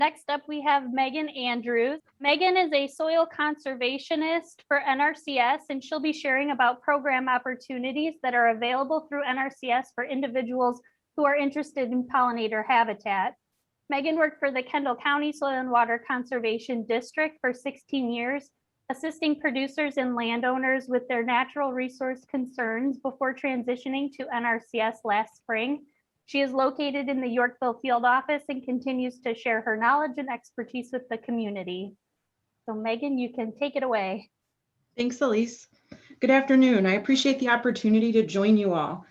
Next up, we have Megan Andrews. Megan is a soil conservationist for NRCS, and she'll be sharing about program opportunities that are available through NRCS for individuals who are interested in pollinator habitat. Megan worked for the Kendall County Soil and Water Conservation District for 16 years, assisting producers and landowners with their natural resource concerns before transitioning to NRCS last spring. She is located in the Yorkville field office and continues to share her knowledge and expertise with the community. So Megan, you can take it away. Thanks, Elise. Good afternoon. I appreciate the opportunity to join you all.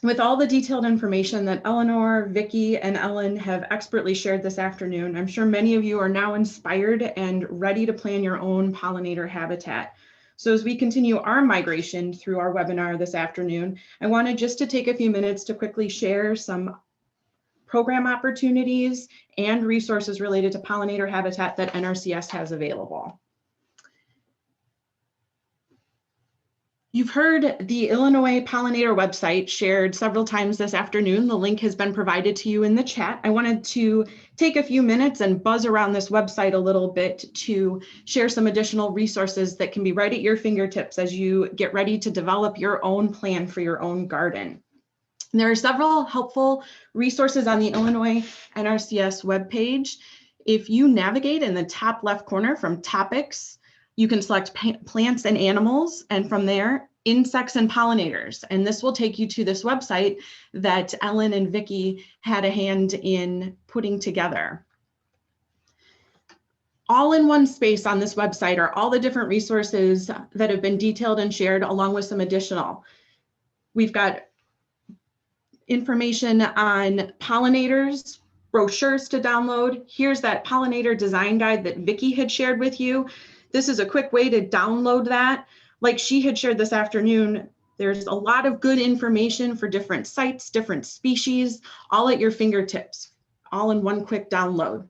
With all the detailed information that Eleanor, Vicki, and Ellen have expertly shared this afternoon, I'm sure many of you are now inspired and ready to plan your own pollinator habitat. So as we continue our migration through our webinar this afternoon, I wanted just to take a few minutes to quickly share some program opportunities and resources related to pollinator habitat that NRCS has available. You've heard the Illinois Pollinator website shared several times this afternoon. The link has been provided to you in the chat. I wanted to take a few minutes and buzz around this website a little bit to share some additional resources that can be right at your fingertips as you get ready to develop your own plan for your own garden. There are several helpful resources on the Illinois NRCS webpage. If you navigate in the top left corner from topics, you can select plants and animals, and from there, insects and pollinators. And this will take you to this website that Ellen and Vicki had a hand in putting together. All in one space on this website are all the different resources that have been detailed and shared, along with some additional. We've got information on pollinators, brochures to download. Here's that pollinator design guide that Vicki had shared with you. This is a quick way to download that. Like she had shared this afternoon, there's a lot of good information for different sites, different species, all at your fingertips, all in one quick download.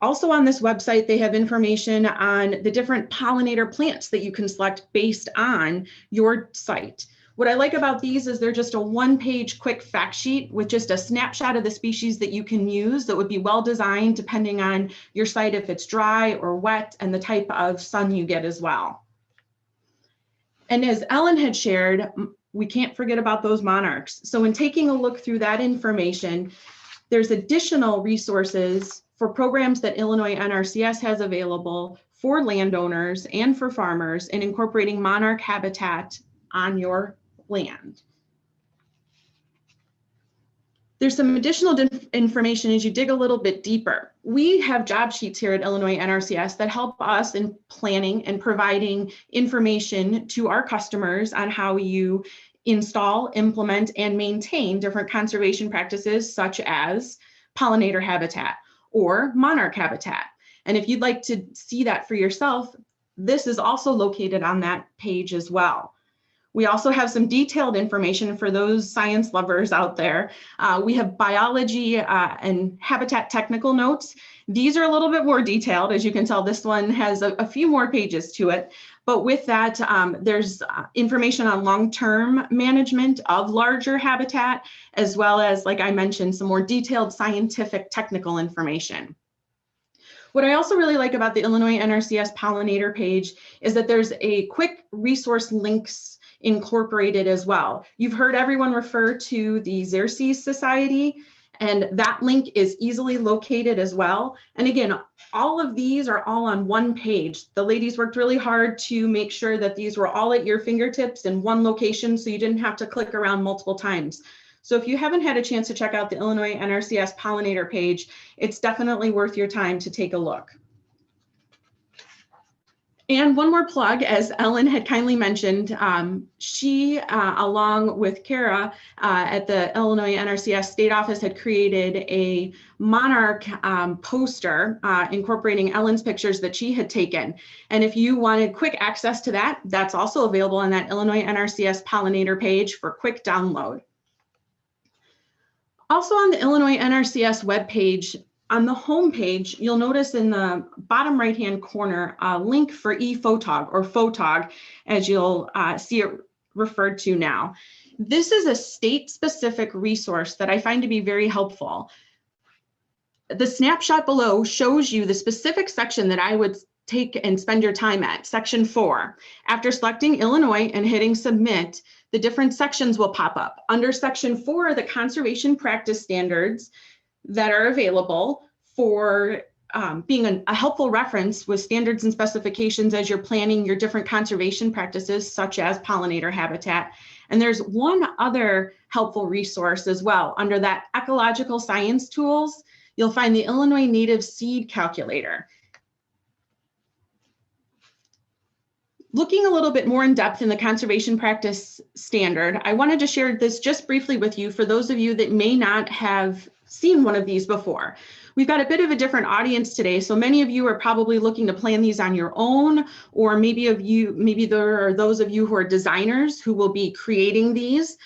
Also on this website, they have information on the different pollinator plants that you can select based on your site. What I like about these is they're just a one-page quick fact sheet with just a snapshot of the species that you can use that would be well designed depending on your site, if it's dry or wet, and the type of sun you get as well. And as Ellen had shared, we can't forget about those monarchs. So in taking a look through that information, there's additional resources for programs that Illinois NRCS has available for landowners and for farmers in incorporating monarch habitat on your land. There's some additional information as you dig a little bit deeper. We have job sheets here at Illinois NRCS that help us in planning and providing information to our customers on how you install, implement, and maintain different conservation practices such as pollinator habitat or monarch habitat. And if you'd like to see that for yourself, this is also located on that page as well. We also have some detailed information for those science lovers out there. We have biology and habitat technical notes. These are a little bit more detailed. As you can tell, this one has a few more pages to it. But with that, there's information on long-term management of larger habitat, as well as, like I mentioned, some more detailed scientific technical information. What I also really like about the Illinois NRCS pollinator page is that there's a quick resource links incorporated as well. You've heard everyone refer to the Xerces Society, and that link is easily located as well. And again, all of these are all on one page. The ladies worked really hard to make sure that these were all at your fingertips in one location, so you didn't have to click around multiple times. So if you haven't had a chance to check out the Illinois NRCS pollinator page, it's definitely worth your time to take a look. And one more plug, as Ellen had kindly mentioned, she, along with Kara at the Illinois NRCS state office, had created a Monarch poster incorporating Ellen's pictures that she had taken. And if you wanted quick access to that, that's also available on that Illinois NRCS pollinator page for quick download. Also on the Illinois NRCS webpage, on the home page, you'll notice in the bottom right-hand corner a link for ePhotog, or Photog, as you'll see it referred to now. This is a state-specific resource that I find to be very helpful. The snapshot below shows you the specific section that I would take and spend your time at, section 4. After selecting Illinois and hitting submit, the different sections will pop up. Under section 4 are the conservation practice standards that are available for being a helpful reference with standards and specifications as you're planning your different conservation practices, such as pollinator habitat. And there's one other helpful resource as well. Under that ecological science tools, you'll find the Illinois Native Seed Calculator. Looking a little bit more in depth in the conservation practice standard, I wanted to share this just briefly with you for those of you that may not have seen one of these before. We've got a bit of a different audience today, so many of you are probably looking to plan these on your own, or maybe there are those of you who are designers who will be creating these.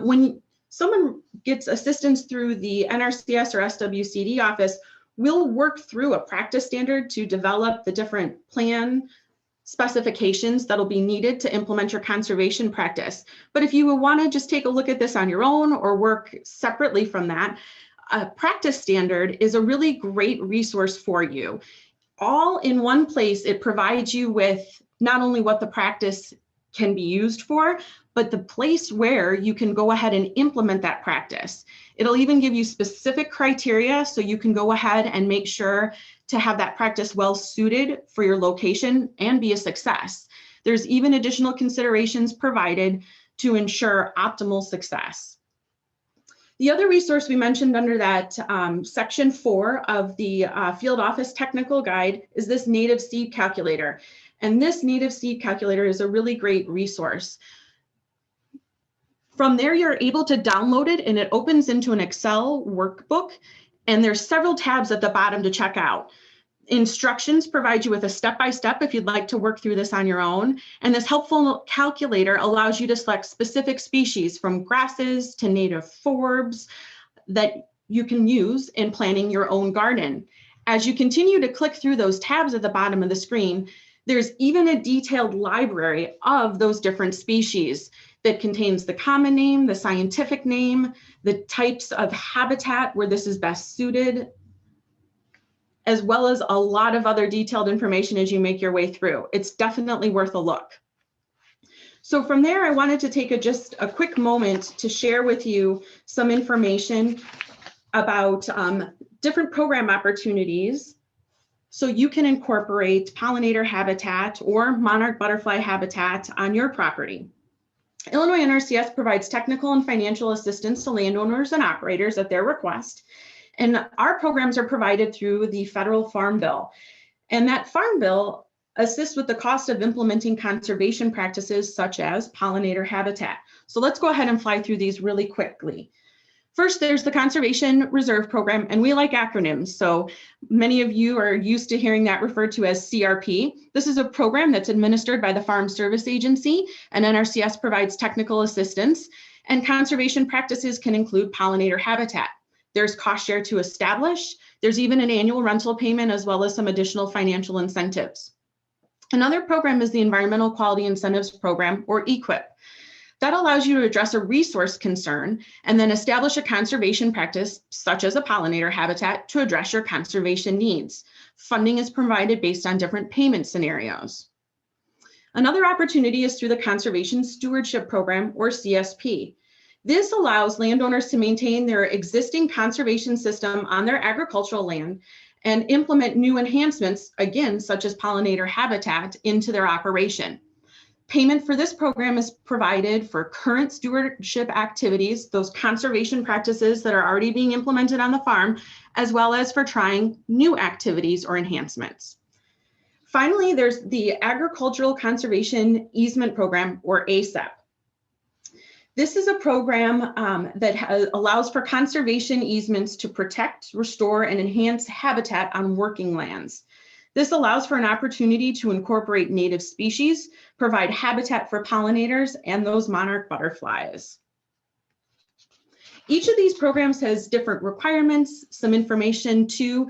When someone gets assistance through the NRCS or SWCD office, we'll work through a practice standard to develop the different plan specifications that'll be needed to implement your conservation practice. But if you want to just take a look at this on your own or work separately from that, a practice standard is a really great resource for you. All in one place, it provides you with not only what the practice can be used for, but the place where you can go ahead and implement that practice. It'll even give you specific criteria so you can go ahead and make sure to have that practice well suited for your location and be a success. There's even additional considerations provided to ensure optimal success. The other resource we mentioned under that section 4 of the field office technical guide is this native seed calculator. And this native seed calculator is a really great resource. From there, you're able to download it and it opens into an Excel workbook. And there's several tabs at the bottom to check out. Instructions provide you with a step-by-step if you'd like to work through this on your own. And this helpful calculator allows you to select specific species from grasses to native forbs that you can use in planning your own garden. As you continue to click through those tabs at the bottom of the screen, there's even a detailed library of those different species that contains the common name, the scientific name, the types of habitat where this is best suited, as well as a lot of other detailed information as you make your way through. It's definitely worth a look. So from there, I wanted to take just a quick moment to share with you some information about different program opportunities so you can incorporate pollinator habitat or monarch butterfly habitat on your property. Illinois NRCS provides technical and financial assistance to landowners and operators at their request. And our programs are provided through the federal Farm Bill. And that Farm Bill assists with the cost of implementing conservation practices such as pollinator habitat. So let's go ahead and fly through these really quickly. First, there's the Conservation Reserve Program, and we like acronyms. So many of you are used to hearing that referred to as CRP. This is a program that's administered by the Farm Service Agency, and NRCS provides technical assistance. And conservation practices can include pollinator habitat. There's cost share to establish. There's even an annual rental payment as well as some additional financial incentives. Another program is the Environmental Quality Incentives Program, or EQIP. That allows you to address a resource concern and then establish a conservation practice, such as a pollinator habitat, to address your conservation needs. Funding is provided based on different payment scenarios. Another opportunity is through the Conservation Stewardship Program, or CSP. This allows landowners to maintain their existing conservation system on their agricultural land and implement new enhancements, again, such as pollinator habitat, into their operation. Payment for this program is provided for current stewardship activities, those conservation practices that are already being implemented on the farm, as well as for trying new activities or enhancements. Finally, there's the Agricultural Conservation Easement Program, or ACEP. This is a program that allows for conservation easements to protect, restore, and enhance habitat on working lands. This allows for an opportunity to incorporate native species, provide habitat for pollinators and those monarch butterflies. Each of these programs has different requirements, some information to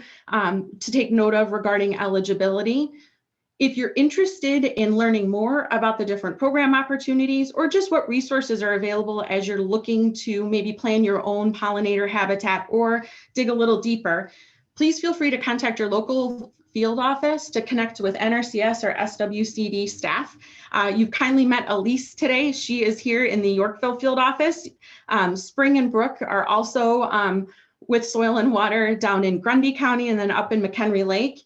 take note of regarding eligibility. If you're interested in learning more about the different program opportunities or just what resources are available as you're looking to maybe plan your own pollinator habitat or dig a little deeper, Please feel free to contact your local field office to connect with NRCS or SWCD staff. You've kindly met Elise today. She is here in the Yorkville field office. Spring and Brooke are also with Soil and Water down in Grundy County and then up in McHenry Lake.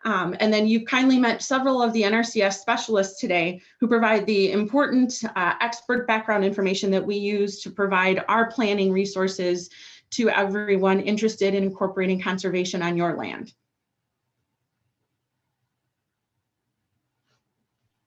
And then you've kindly met several of the NRCS specialists today who provide the important expert background information that we use to provide our planning resources to everyone interested in incorporating conservation on your land.